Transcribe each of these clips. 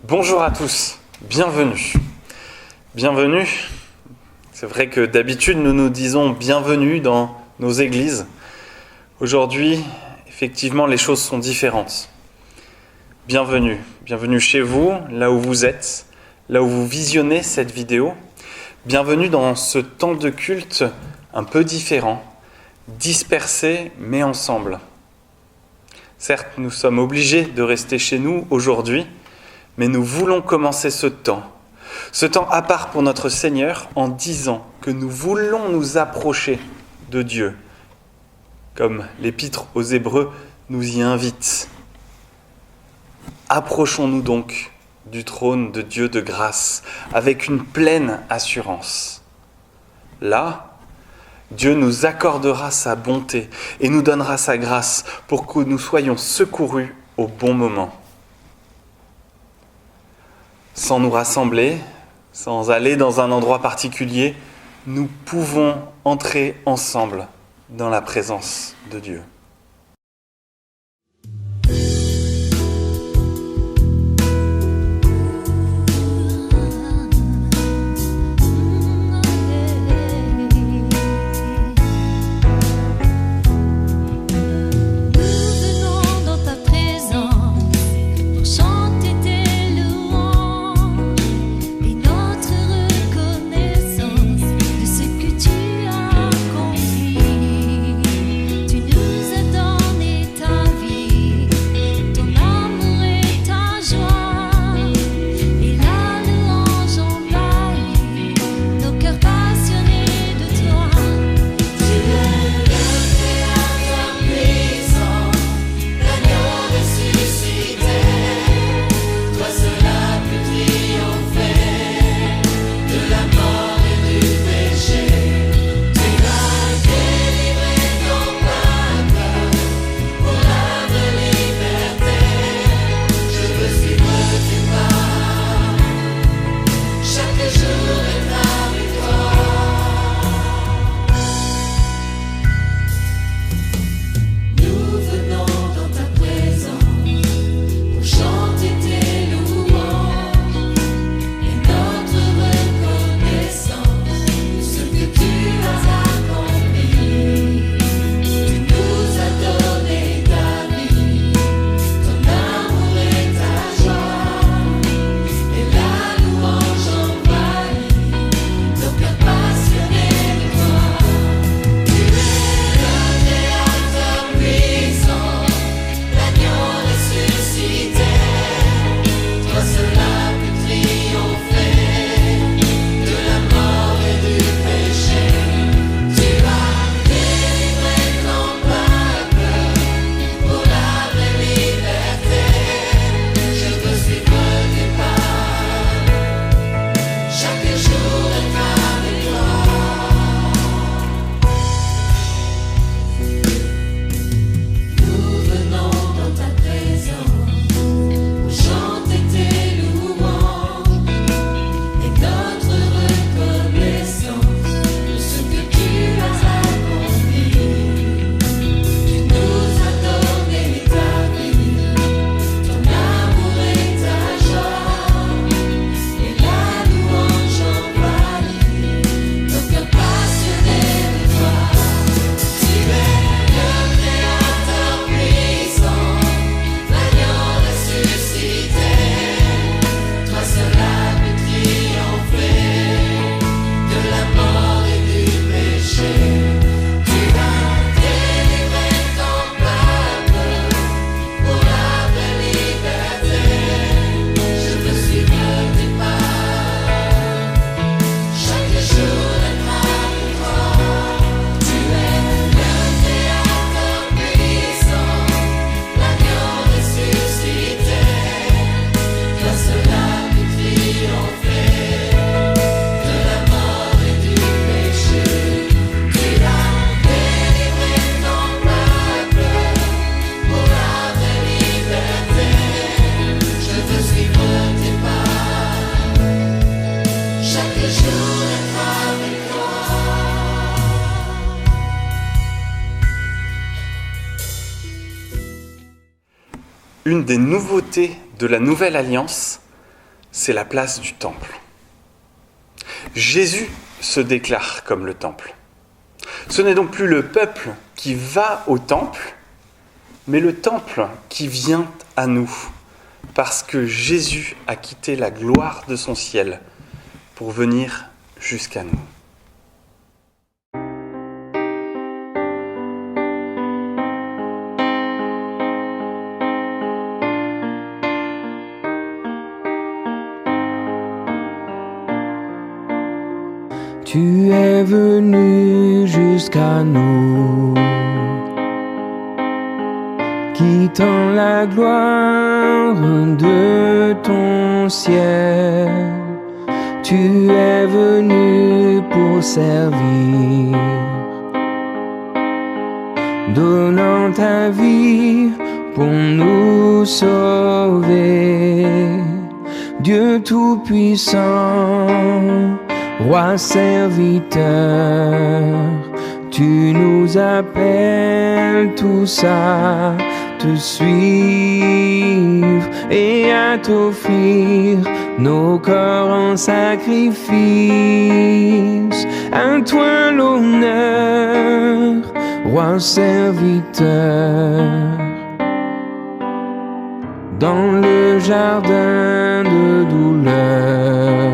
Bonjour à tous, bienvenue. Bienvenue, c'est vrai que d'habitude nous nous disons bienvenue dans nos églises. Aujourd'hui, effectivement, les choses sont différentes. Bienvenue, bienvenue chez vous, là où vous êtes, là où vous visionnez cette vidéo. Bienvenue dans ce temps de culte un peu différent, dispersé mais ensemble. Certes, nous sommes obligés de rester chez nous aujourd'hui, mais nous voulons commencer ce temps à part pour notre Seigneur, en disant que nous voulons nous approcher de Dieu, comme l'Épître aux Hébreux nous y invite. Approchons-nous donc du trône de Dieu de grâce, avec une pleine assurance. Là, Dieu nous accordera sa bonté et nous donnera sa grâce pour que nous soyons secourus au bon moment. Sans nous rassembler, sans aller dans un endroit particulier, nous pouvons entrer ensemble dans la présence de Dieu. Une des nouveautés de la Nouvelle Alliance, c'est la place du temple. Jésus se déclare comme le temple. Ce n'est donc plus le peuple qui va au temple, mais le temple qui vient à nous, parce que Jésus a quitté la gloire de son ciel pour venir jusqu'à nous. Tu es venu jusqu'à nous, quittant la gloire de ton ciel. Tu es venu pour servir, donnant ta vie pour nous sauver. Dieu Tout-Puissant, Roi serviteur, tu nous appelles tous à te suivre et à t'offrir nos corps en sacrifice. À toi l'honneur, Roi serviteur. Dans le jardin de douleur,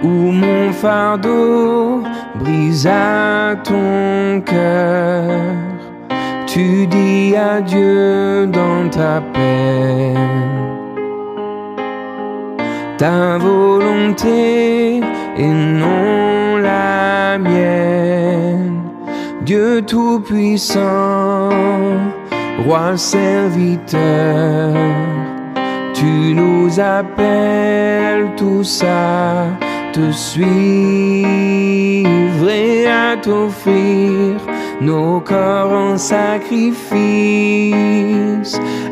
où mon fardeau brisa ton cœur, tu dis adieu dans ta peine. Ta volonté et non la mienne. Dieu Tout-Puissant, Roi serviteur, tu nous appelles tous à te suivre et à t'offrir nos corps en sacrifice.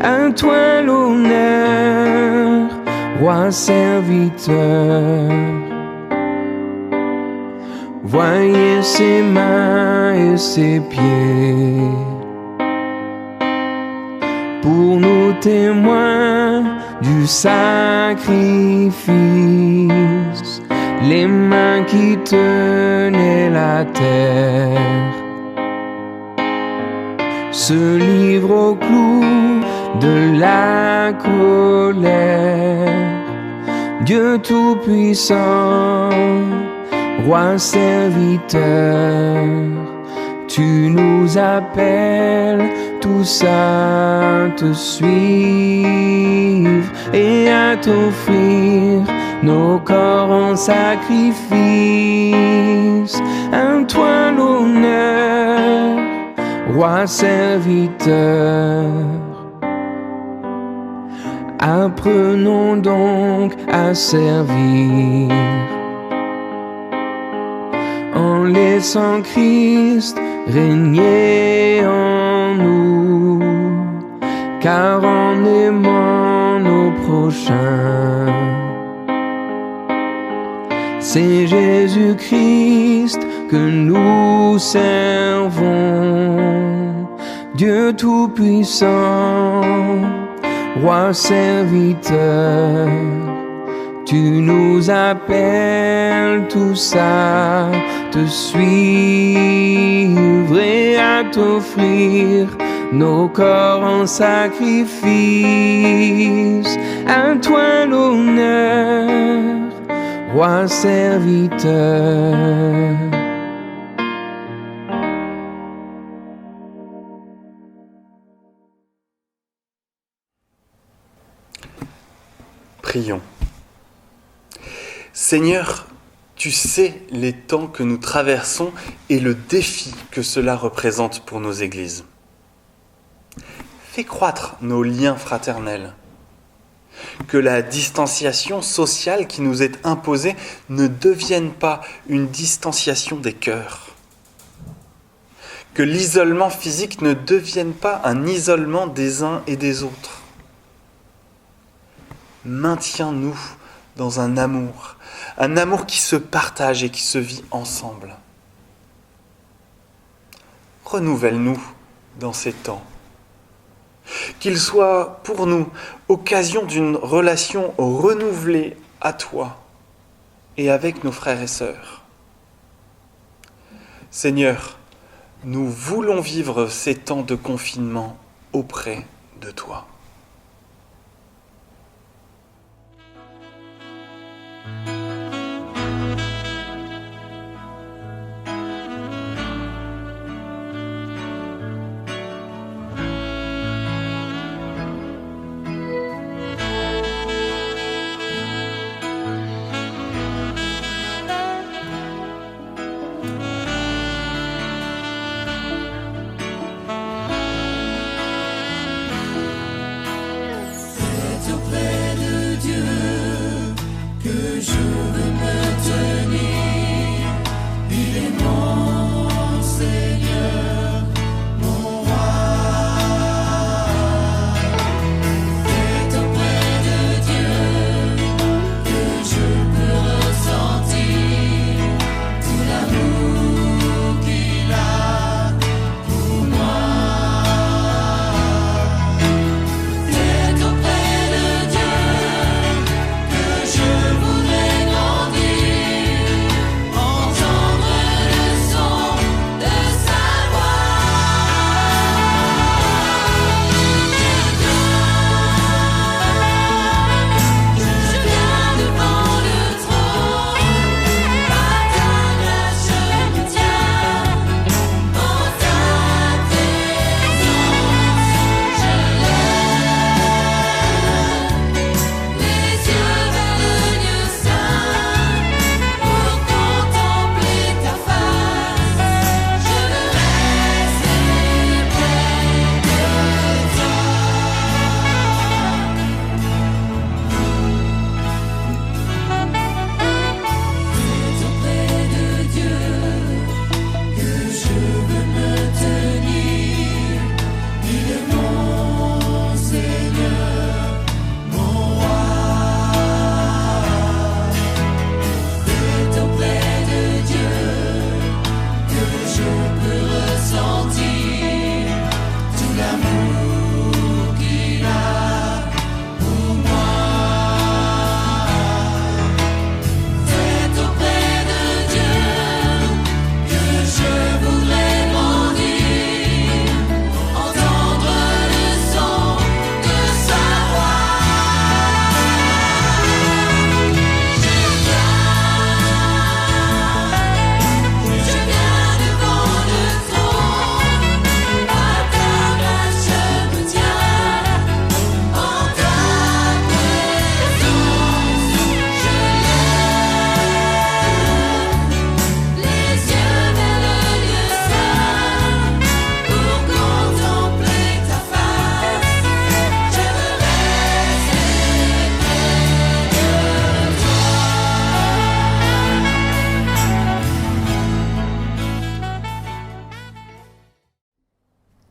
À toi l'honneur, Roi serviteur. Voyez ses mains et ses pieds, pour nous témoins du sacrifice, les mains qui tenaient la terre se livrent au clou de la colère. Dieu Tout-Puissant, Roi serviteur, tu nous appelles tous à te suivre et à t'offrir nos corps en sacrifice. À toi l'honneur, Roi serviteur. Apprenons donc à servir, en laissant Christ régner en nous, car en aimant nos prochains, c'est Jésus-Christ que nous servons. Dieu Tout-Puissant, Roi serviteur, tu nous appelles tous à te suivre et à t'offrir nos corps en sacrifice. À toi l'honneur, Roi serviteur. Prions. Seigneur, tu sais les temps que nous traversons et le défi que cela représente pour nos églises. Fais croître nos liens fraternels. Que la distanciation sociale qui nous est imposée ne devienne pas une distanciation des cœurs. Que l'isolement physique ne devienne pas un isolement des uns et des autres. Maintiens-nous dans un amour qui se partage et qui se vit ensemble. Renouvelle-nous dans ces temps. qu'il soit pour nous occasion d'une relation renouvelée à toi et avec nos frères et sœurs. Seigneur, nous voulons vivre ces temps de confinement auprès de toi.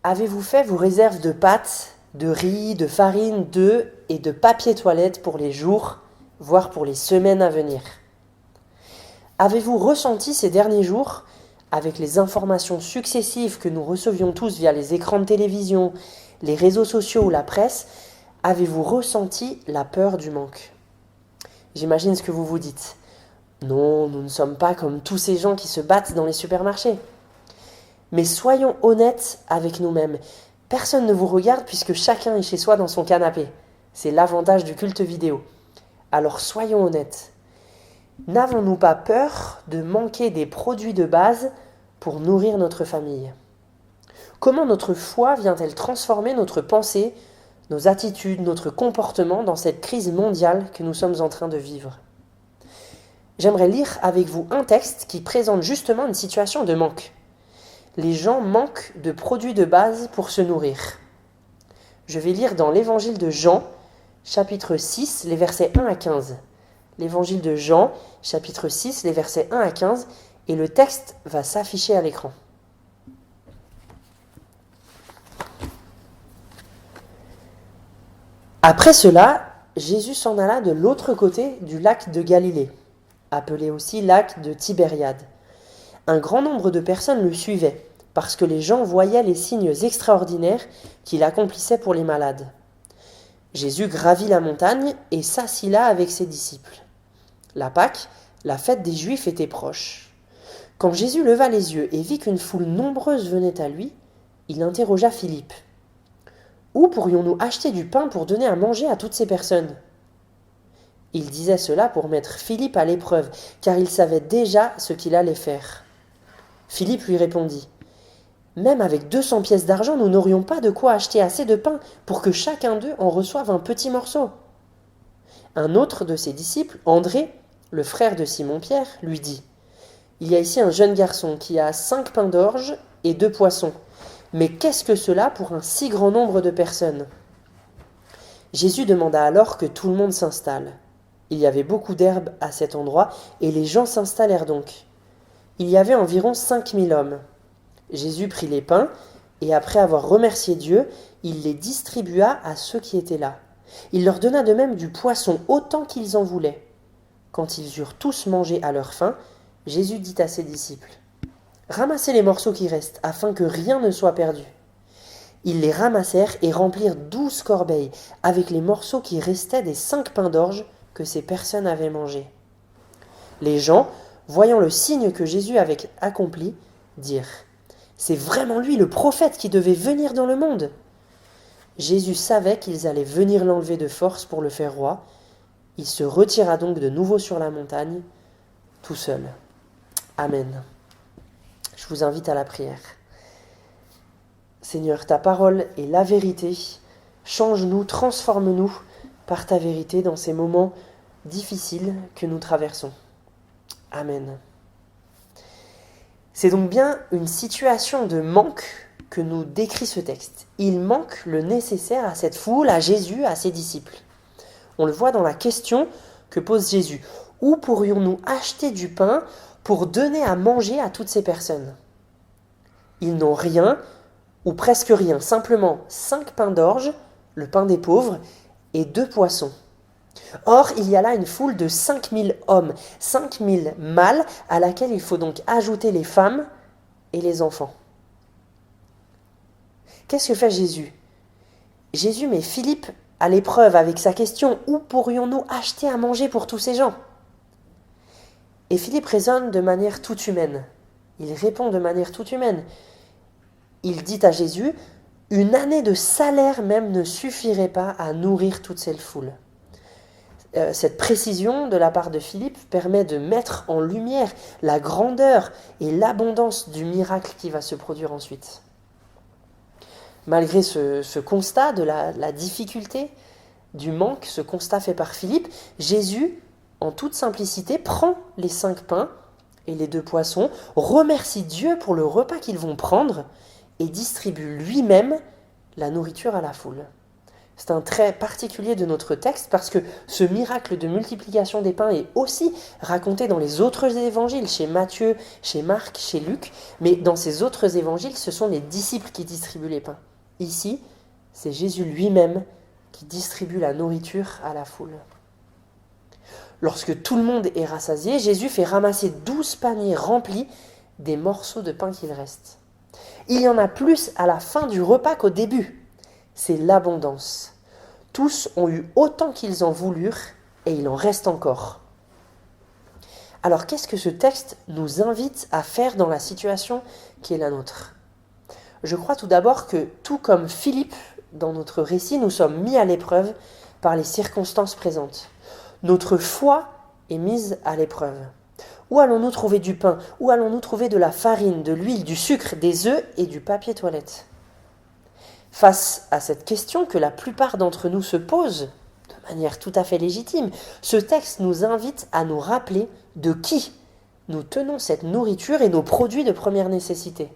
Avez-vous fait vos réserves de pâtes, de riz, de farine, d'œufs et de papier toilette pour les jours, voire pour les semaines à venir? Avez-vous ressenti ces derniers jours, avec les informations successives que nous recevions tous via les écrans de télévision, les réseaux sociaux ou la presse, avez-vous ressenti la peur du manque? J'imagine ce que vous vous dites. Non, nous ne sommes pas comme tous ces gens qui se battent dans les supermarchés. Mais soyons honnêtes avec nous-mêmes. Personne ne vous regarde puisque chacun est chez soi dans son canapé. C'est l'avantage du culte vidéo. Alors soyons honnêtes. N'avons-nous pas peur de manquer des produits de base pour nourrir notre famille? Comment notre foi vient-elle transformer notre pensée, nos attitudes, notre comportement dans cette crise mondiale que nous sommes en train de vivre? J'aimerais lire avec vous un texte qui présente justement une situation de manque. Les gens manquent de produits de base pour se nourrir. Je vais lire dans l'évangile de Jean, chapitre 6, les versets 1 à 15. L'évangile de Jean, chapitre 6, les versets 1 à 15, et le texte va s'afficher à l'écran. Après cela, Jésus s'en alla de l'autre côté du lac de Galilée, appelé aussi lac de Tibériade. Un grand nombre de personnes le suivaient, parce que les gens voyaient les signes extraordinaires qu'il accomplissait pour les malades. Jésus gravit la montagne et s'assit là avec ses disciples. La Pâque, la fête des Juifs, était proche. Quand Jésus leva les yeux et vit qu'une foule nombreuse venait à lui, il interrogea Philippe. « Où pourrions-nous acheter du pain pour donner à manger à toutes ces personnes ?» Il disait cela pour mettre Philippe à l'épreuve, car il savait déjà ce qu'il allait faire. Philippe lui répondit « Même avec 200 pièces d'argent, nous n'aurions pas de quoi acheter assez de pain pour que chacun d'eux en reçoive un petit morceau. » Un autre de ses disciples, André, le frère de Simon-Pierre, lui dit « Il y a ici un jeune garçon qui a 5 pains d'orge et 2 poissons. Mais qu'est-ce que cela pour un si grand nombre de personnes ?» Jésus demanda alors que tout le monde s'installe. Il y avait beaucoup d'herbe à cet endroit et les gens s'installèrent donc. Il y avait environ 5000 hommes. Jésus prit les pains et après avoir remercié Dieu, il les distribua à ceux qui étaient là. Il leur donna de même du poisson autant qu'ils en voulaient. Quand ils eurent tous mangé à leur faim, Jésus dit à ses disciples « Ramassez les morceaux qui restent, afin que rien ne soit perdu. » Ils les ramassèrent et remplirent 12 corbeilles avec les morceaux qui restaient des 5 pains d'orge que ces personnes avaient mangés. Les gens, voyant le signe que Jésus avait accompli, dirent « C'est vraiment lui le prophète qui devait venir dans le monde !» Jésus savait qu'ils allaient venir l'enlever de force pour le faire roi. Il se retira donc de nouveau sur la montagne, tout seul. Amen. Je vous invite à la prière. Seigneur, ta parole est la vérité. Change-nous, transforme-nous par ta vérité dans ces moments difficiles que nous traversons. Amen. C'est donc bien une situation de manque que nous décrit ce texte. Il manque le nécessaire à cette foule, à Jésus, à ses disciples. On le voit dans la question que pose Jésus. Où pourrions-nous acheter du pain pour donner à manger à toutes ces personnes ? Ils n'ont rien, ou presque rien, simplement 5 pains d'orge, le pain des pauvres, et 2 poissons. Or, il y a là une foule de 5000 hommes, 5000 mâles, à laquelle il faut donc ajouter les femmes et les enfants. Qu'est-ce que fait Jésus ? Jésus met Philippe à l'épreuve avec sa question « Où pourrions-nous acheter à manger pour tous ces gens ?» Et Philippe raisonne de manière toute humaine. Il répond de manière toute humaine. Il dit à Jésus « Une année de salaire même ne suffirait pas à nourrir toute cette foule. » Cette précision de la part de Philippe permet de mettre en lumière la grandeur et l'abondance du miracle qui va se produire ensuite. Malgré ce constat de la difficulté, du manque, ce constat fait par Philippe, Jésus, en toute simplicité, prend les 5 pains et les 2 poissons, remercie Dieu pour le repas qu'ils vont prendre et distribue lui-même la nourriture à la foule. C'est un trait particulier de notre texte parce que ce miracle de multiplication des pains est aussi raconté dans les autres évangiles, chez Matthieu, chez Marc, chez Luc, mais dans ces autres évangiles, ce sont les disciples qui distribuent les pains. Ici, c'est Jésus lui-même qui distribue la nourriture à la foule. Lorsque tout le monde est rassasié, Jésus fait ramasser 12 paniers remplis des morceaux de pain qu'il reste. Il y en a plus à la fin du repas qu'au début. C'est l'abondance. Tous ont eu autant qu'ils en voulurent et il en reste encore. Alors qu'est-ce que ce texte nous invite à faire dans la situation qui est la nôtre ? Je crois tout d'abord que, tout comme Philippe, dans notre récit, nous sommes mis à l'épreuve par les circonstances présentes. Notre foi est mise à l'épreuve. Où allons-nous trouver du pain ? Où allons-nous trouver de la farine, de l'huile, du sucre, des œufs et du papier toilette ? Face à cette question que la plupart d'entre nous se posent, de manière tout à fait légitime, ce texte nous invite à nous rappeler de qui nous tenons cette nourriture et nos produits de première nécessité.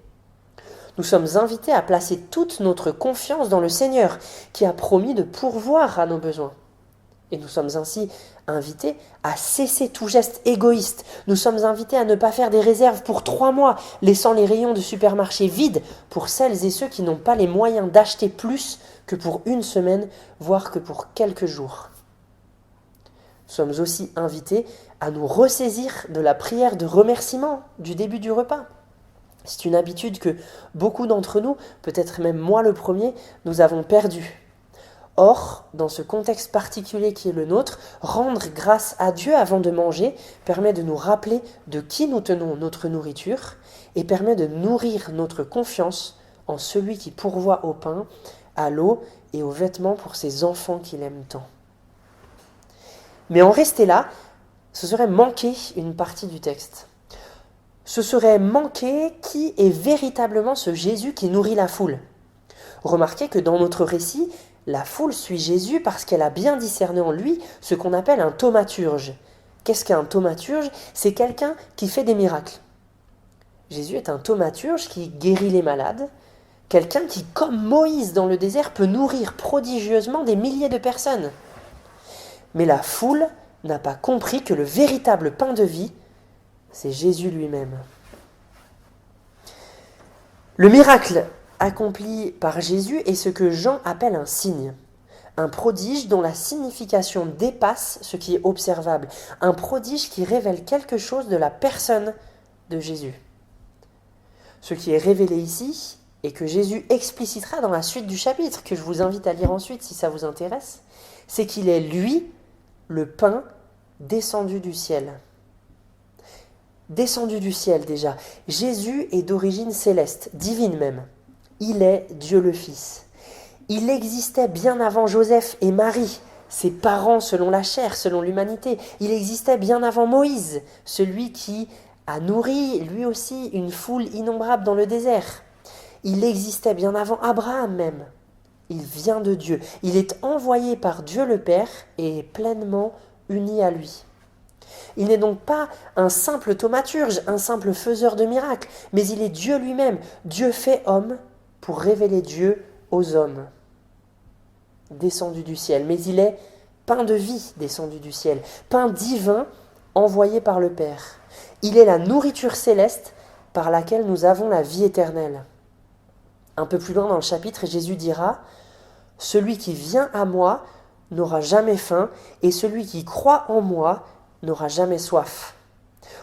Nous sommes invités à placer toute notre confiance dans le Seigneur, qui a promis de pourvoir à nos besoins. Et nous sommes ainsi invités à cesser tout geste égoïste. Nous sommes invités à ne pas faire des réserves pour 3 mois, laissant les rayons de supermarché vides pour celles et ceux qui n'ont pas les moyens d'acheter plus que pour 1 semaine, voire que pour quelques jours. Nous sommes aussi invités à nous ressaisir de la prière de remerciement du début du repas. C'est une habitude que beaucoup d'entre nous, peut-être même moi le premier, nous avons perdue. Or, dans ce contexte particulier qui est le nôtre, rendre grâce à Dieu avant de manger permet de nous rappeler de qui nous tenons notre nourriture et permet de nourrir notre confiance en celui qui pourvoit au pain, à l'eau et aux vêtements pour ses enfants qu'il aime tant. Mais en rester là, ce serait manquer une partie du texte. Ce serait manquer qui est véritablement ce Jésus qui nourrit la foule. Remarquez que dans notre récit, la foule suit Jésus parce qu'elle a bien discerné en lui ce qu'on appelle un thaumaturge. Qu'est-ce qu'un thaumaturge ? C'est quelqu'un qui fait des miracles. Jésus est un thaumaturge qui guérit les malades, quelqu'un qui, comme Moïse dans le désert, peut nourrir prodigieusement des milliers de personnes. Mais la foule n'a pas compris que le véritable pain de vie, c'est Jésus lui-même. Le miracle accompli par Jésus est ce que Jean appelle un signe, un prodige dont la signification dépasse ce qui est observable, un prodige qui révèle quelque chose de la personne de Jésus. Ce qui est révélé ici, et que Jésus explicitera dans la suite du chapitre, que je vous invite à lire ensuite si ça vous intéresse, c'est qu'il est lui, le pain descendu du ciel. Descendu du ciel déjà. Jésus est d'origine céleste, divine même. Il est Dieu le Fils. Il existait bien avant Joseph et Marie, ses parents selon la chair, selon l'humanité. Il existait bien avant Moïse, celui qui a nourri lui aussi une foule innombrable dans le désert. Il existait bien avant Abraham même. Il vient de Dieu. Il est envoyé par Dieu le Père et est pleinement uni à lui. Il n'est donc pas un simple thaumaturge, un simple faiseur de miracles, mais il est Dieu lui-même, Dieu fait homme pour révéler Dieu aux hommes. Descendu du ciel, mais il est pain de vie descendu du ciel, pain divin envoyé par le Père. Il est la nourriture céleste par laquelle nous avons la vie éternelle. Un peu plus loin dans le chapitre, Jésus dira « Celui qui vient à moi n'aura jamais faim, et celui qui croit en moi n'aura jamais soif.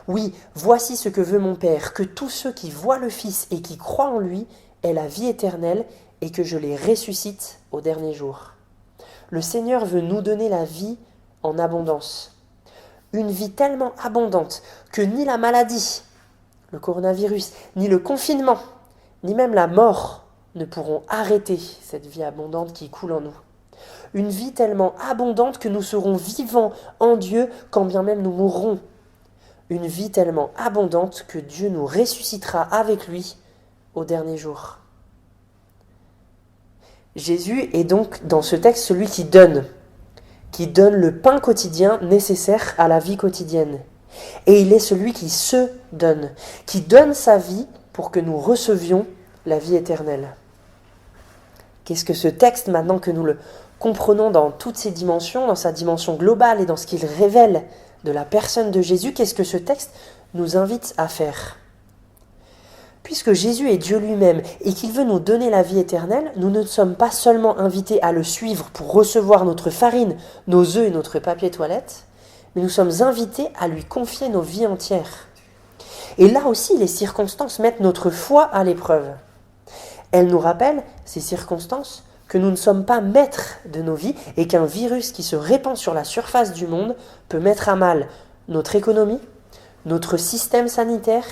Oui, voici ce que veut mon Père, que tous ceux qui voient le Fils et qui croient en lui aient la vie éternelle, et que je les ressuscite au dernier jour. » Le Seigneur veut nous donner la vie en abondance. Une vie tellement abondante que ni la maladie, le coronavirus, ni le confinement, ni même la mort ne pourront arrêter cette vie abondante qui coule en nous. Une vie tellement abondante que nous serons vivants en Dieu quand bien même nous mourrons. Une vie tellement abondante que Dieu nous ressuscitera avec lui au dernier jour. Jésus est donc dans ce texte celui qui donne le pain quotidien nécessaire à la vie quotidienne. Et il est celui qui se donne, qui donne sa vie pour que nous recevions la vie éternelle. Qu'est-ce que ce texte, maintenant que nous le comprenons dans toutes ses dimensions, dans sa dimension globale et dans ce qu'il révèle de la personne de Jésus, qu'est-ce que ce texte nous invite à faire ? Puisque Jésus est Dieu lui-même et qu'il veut nous donner la vie éternelle, nous ne sommes pas seulement invités à le suivre pour recevoir notre farine, nos œufs et notre papier toilette, mais nous sommes invités à lui confier nos vies entières. Et là aussi, les circonstances mettent notre foi à l'épreuve. Elles nous rappellent, ces circonstances, que nous ne sommes pas maîtres de nos vies et qu'un virus qui se répand sur la surface du monde peut mettre à mal notre économie, notre système sanitaire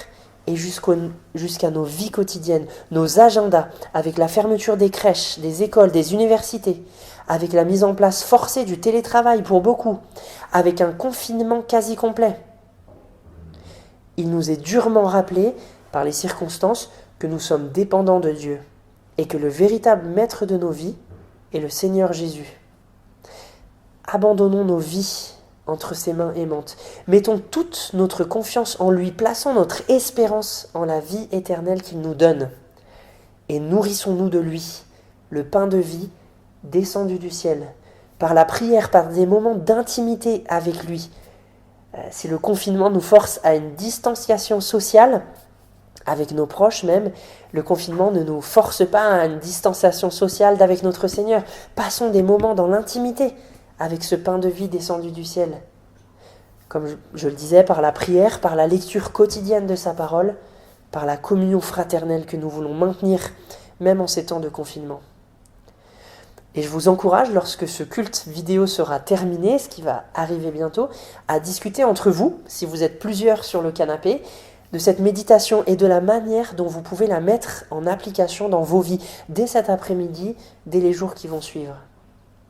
et jusqu'à nos vies quotidiennes, nos agendas, avec la fermeture des crèches, des écoles, des universités, avec la mise en place forcée du télétravail pour beaucoup, avec un confinement quasi complet. Il nous est durement rappelé par les circonstances que nous sommes dépendants de Dieu et que le véritable maître de nos vies est le Seigneur Jésus. Abandonnons nos vies entre ses mains aimantes. Mettons toute notre confiance en lui, plaçons notre espérance en la vie éternelle qu'il nous donne. Et nourrissons-nous de lui, le pain de vie descendu du ciel, par la prière, par des moments d'intimité avec lui. Si le confinement nous force à une distanciation sociale, avec nos proches même, le confinement ne nous force pas à une distanciation sociale d'avec notre Seigneur. Passons des moments dans l'intimité avec ce pain de vie descendu du ciel. Comme je le disais, par la prière, par la lecture quotidienne de sa parole, par la communion fraternelle que nous voulons maintenir, même en ces temps de confinement. Et je vous encourage, lorsque ce culte vidéo sera terminé, ce qui va arriver bientôt, à discuter entre vous, si vous êtes plusieurs sur le canapé, de cette méditation et de la manière dont vous pouvez la mettre en application dans vos vies, dès cet après-midi, dès les jours qui vont suivre.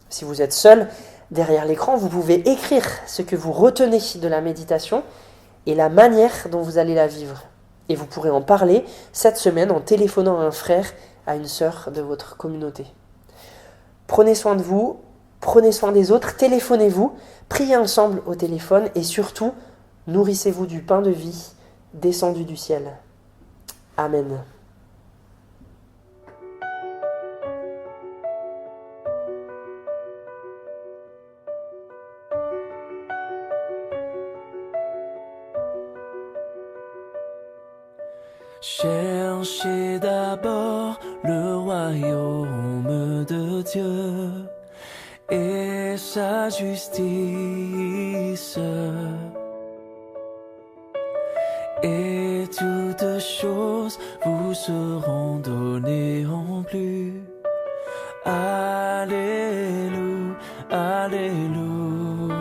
Si vous êtes seul derrière l'écran, vous pouvez écrire ce que vous retenez de la méditation et la manière dont vous allez la vivre. Et vous pourrez en parler cette semaine en téléphonant à un frère, à une sœur de votre communauté. Prenez soin de vous, prenez soin des autres, téléphonez-vous, priez ensemble au téléphone et surtout, nourrissez-vous du pain de vie descendu du ciel. Amen. Cherchez d'abord le royaume de Dieu et sa justice, et toutes choses vous seront données en plus. Alléluia, alléluia.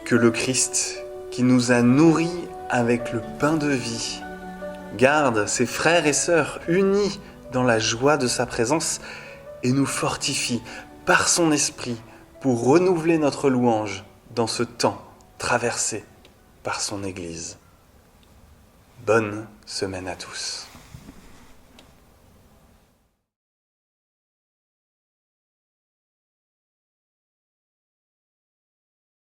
Que le Christ, qui nous a nourris avec le pain de vie, garde ses frères et sœurs unis dans la joie de sa présence et nous fortifie par son esprit pour renouveler notre louange dans ce temps traversé par son Église. Bonne semaine à tous.